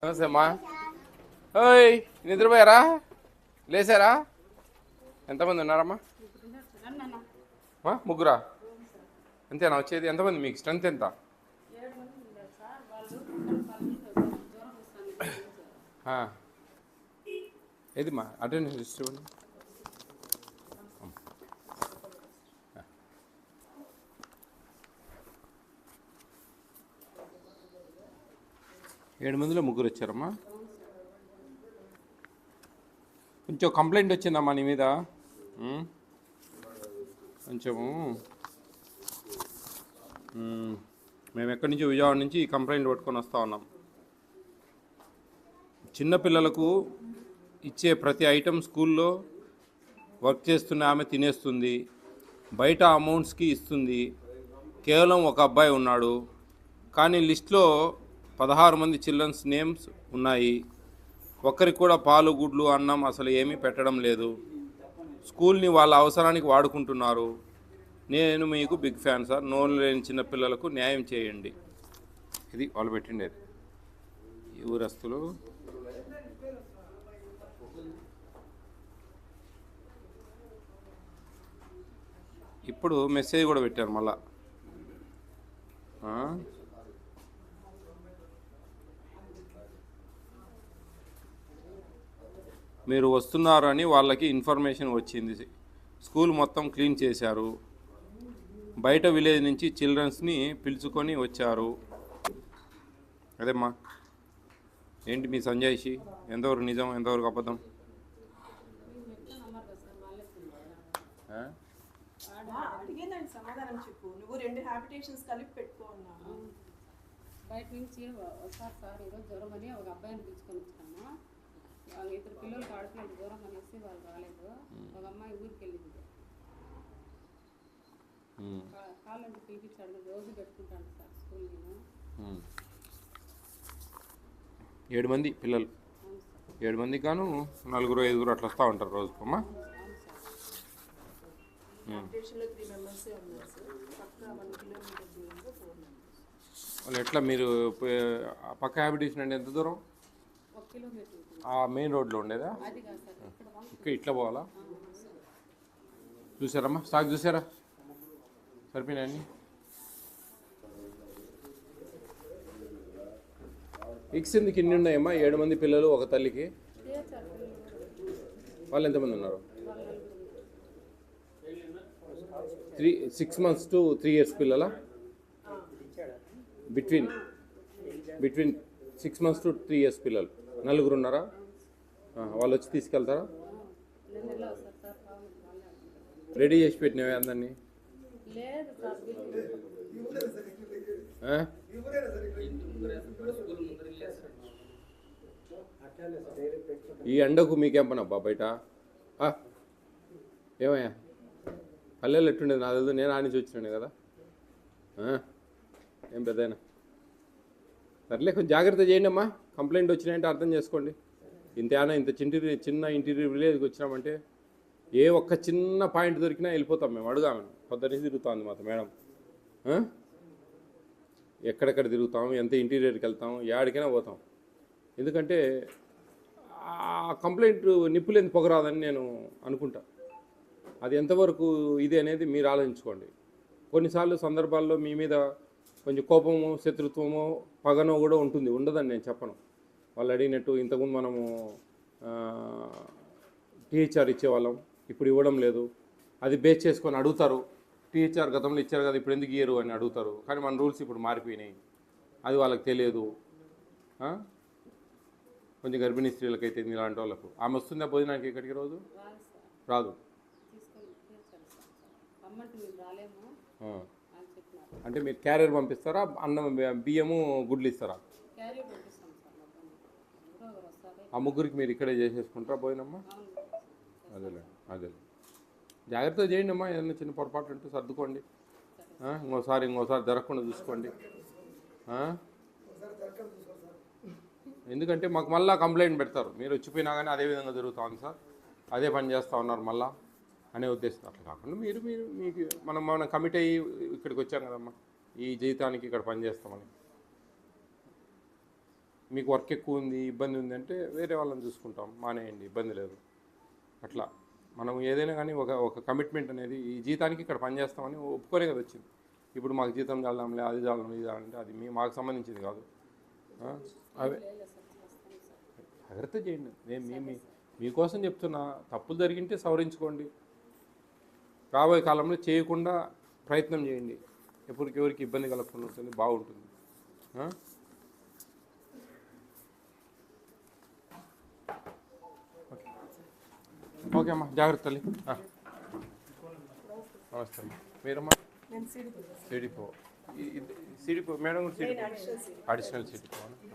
నమస్తే అమ్మా. ఓయ్ నిద్రపోయారా? లేచారా? ఎంతమంది ఉన్నారమ్మా? ముగ్గురా? అంతేనా వచ్చేది? ఎంతమంది మీకు స్ట్రెంత్ ఎంత? ఏదిమ్మా అటెండెన్స్ లిస్ట్ ఇవ్వండి. 7 మందిలో ముగ్గురు వచ్చారమ్మా. కొంచెం కంప్లైంట్ వచ్చిందమ్మా నీ మీద. కొంచెము మేము ఎక్కడి నుంచో విజయవాడ నుంచి ఈ కంప్లైంట్ పట్టుకొని వస్తూ ఉన్నాం. చిన్నపిల్లలకు ఇచ్చే ప్రతి ఐటెం స్కూల్లో వర్క్ చేస్తున్న ఆమె తినేస్తుంది, బయట అమౌంట్స్కి ఇస్తుంది. కేవలం ఒక అబ్బాయి ఉన్నాడు, కానీ లిస్ట్లో 16 మంది చిల్డ్రన్స్ నేమ్స్ ఉన్నాయి. ఒక్కరికి కూడా పాలు గుడ్లు అన్నం అసలు ఏమీ పెట్టడం లేదు. స్కూల్ని వాళ్ళ అవసరానికి వాడుకుంటున్నారు. నేను మీకు బిగ్ ఫ్యాన్ సార్. నోరు లేని చిన్నపిల్లలకు న్యాయం చేయండి. ఇది వాళ్ళు పెట్టిండేది. ఈ ఊరస్తులు ఇప్పుడు మెసేజ్ కూడా పెట్టారు మళ్ళా. మీరు వస్తున్నారని వాళ్ళకి ఇన్ఫర్మేషన్ వచ్చింది. స్కూల్ మొత్తం క్లీన్ చేశారు. బయట విలేజ్ నుంచి చిల్డ్రన్స్ని పిలుచుకొని వచ్చారు. అదేమ్మా, ఏంటి మీ సంజాయిషి? ఎంతవరకు నిజం, ఎంతవరకు అబద్ధం? బయట నుంచి వస్తారు సార్. ఈరోజు జ్వరం అని ఒక అబ్బాయిని పిలుచుకొని వచ్చాము. వాళ్ళు 2 పిల్లలకి ఆడుకునేది జ్వరం అనేసి వాళ్ళు రాలేదు. ఒక అమ్మాయి ఊరికి వెళ్ళింది. కాళ్ళంటే పిలిపించాడు. రోజు పెట్టుకుంటాను సార్ స్కూల్ నేను. 7 మంది పిల్లలు, 7 మంది కాను 4-5 అట్లా వస్తూ ఉంటారు రోజుకు అమ్మా. వాళ్ళు ఎట్లా మీరు పక్క హ్యాబిటేషన్ అంటే ఎంత దూరం? ఆ మెయిన్ రోడ్లో ఉండేదా? ఇక్కడ ఇట్లా పోవాలా? చూసారమ్మా స్టాక్ చూసారా? సరిపోయినాయన్ని. ఎగ్స్ ఎందుకు ఇన్ని ఉన్నాయమ్మా? 7 మంది పిల్లలు ఒక తల్లికి. వాళ్ళు ఎంతమంది ఉన్నారు? 6 months to 3 years పిల్లలా? బిట్వీన్ 6 months to 3 years పిల్లలు 4 ఉన్నారా? వాళ్ళు వచ్చి తీసుకెళ్తారా? రెడీ చేసి పెట్టినవే అందరినీ? ఈ ఎండకు మీకేం పని అబ్బా బయట? ఏమయ్యా పల్లెలు ఎట్టుండేది నాకు తెలియదు. నేను ఆడించి వచ్చినాను కదా. ఏం పెద్దయినా సర్లే, కొంచెం జాగ్రత్త చేయండి అమ్మా. కంప్లైంట్ వచ్చినాయంటే అర్థం చేసుకోండి. ఇంత చిన్న ఇంటీరియర్ విలేజ్కి వచ్చినామంటే ఏ ఒక్క చిన్న పాయింట్ దొరికినా వెళ్ళిపోతాం మేము. అడుగామని పొద్దున్నే తిరుగుతుంది మాతో మేడం. ఎక్కడెక్కడ తిరుగుతాం, ఎంత ఇంటీరియర్కి వెళ్తాం, ఏడికైనా పోతాం. ఎందుకంటే ఆ కంప్లైంట్ నిప్పులేని పొగరాదని నేను అనుకుంటా. అది ఎంతవరకు ఇది అనేది మీరు ఆలోచించుకోండి. కొన్నిసార్లు సందర్భాల్లో మీ మీద కొంచెం కోపము, శత్రుత్వము, పగనో కూడా ఉంటుంది. ఉండదని నేను చెప్పను. వాళ్ళు అడిగినట్టు ఇంతకుముందు మనము టీహెచ్ఆర్ ఇచ్చేవాళ్ళం, ఇప్పుడు ఇవ్వడం లేదు. అది బేస్ చేసుకొని అడుగుతారు. టీహెచ్ఆర్ గతంలో ఇచ్చారు కదా, ఇప్పుడు ఎందుకు ఇయ్యరు అని అడుగుతారు. కానీ మన రూల్స్ ఇప్పుడు మారిపోయినాయి, అది వాళ్ళకి తెలియదు. కొంచెం గర్భిణీ స్త్రీలకైతే ఇలాంటి వాళ్ళకు ఆమె వస్తుందా భోజనానికి ఇక్కడికి? రోజు రాదు. అంటే మీరు క్యారియర్ పంపిస్తారా? అన్నం, బియ్యము, గుడ్లు ఇస్తారా? ఆ ముగ్గురికి మీరు ఇక్కడే చేసేసుకుంటారా భోజనమ్మా? అదే జాగ్రత్తగా చేయండి అమ్మా. ఏదైనా చిన్న పొరపాటు ఉంటే సర్దుకోండి. ఇంకోసారి జరగకుండా చూసుకోండి. ఎందుకంటే మాకు మళ్ళీ కంప్లైంట్ పెడతారు. మీరు వచ్చిపోయినా కానీ అదే విధంగా జరుగుతూ ఉంది సార్, అదే పని చేస్తూ ఉన్నారు మళ్ళా అనే ఉద్దేశం. అట్లా కాకుండా మీకు మనం కమిట్ అయ్యి ఇక్కడికి వచ్చాం కదమ్మా, ఈ జీవితానికి ఇక్కడ పనిచేస్తామని. మీకు వర్క్ ఎక్కువ ఉంది, ఇబ్బంది ఉంది అంటే వేరే వాళ్ళని చూసుకుంటాం, మానేయండి, ఇబ్బంది లేదు. అట్లా మనం ఏదైనా కానీ ఒక కమిట్మెంట్ అనేది ఈ జీతానికి ఇక్కడ పనిచేస్తామని ఒప్పుకోనే కదా వచ్చింది. ఇప్పుడు మాకు జీతం చాలడంలే, అది చాలడం, ఇది చాలంటే అది మాకు సంబంధించింది కాదు. అవే లేదు సార్ చేస్తాను సార్. జాగ్రత్త చేయండి. నేను మీకోసం చెప్తున్నా. తప్పులు జరిగింటే సవరించుకోండి. రాబోయే కాలంలో చేయకుండా ప్రయత్నం చేయండి. ఎవరికి ఇబ్బంది కలగకుండా ఉంటుంది, బాగుంటుంది. ఓకే అమ్మా, జాగ్రత్త తల్లి. నమస్తే అమ్మా. మీరమ్మా? సిడిపో. సిడిపో మేడం కూడా సిడిపో, అడిషనల్ సిడిపో.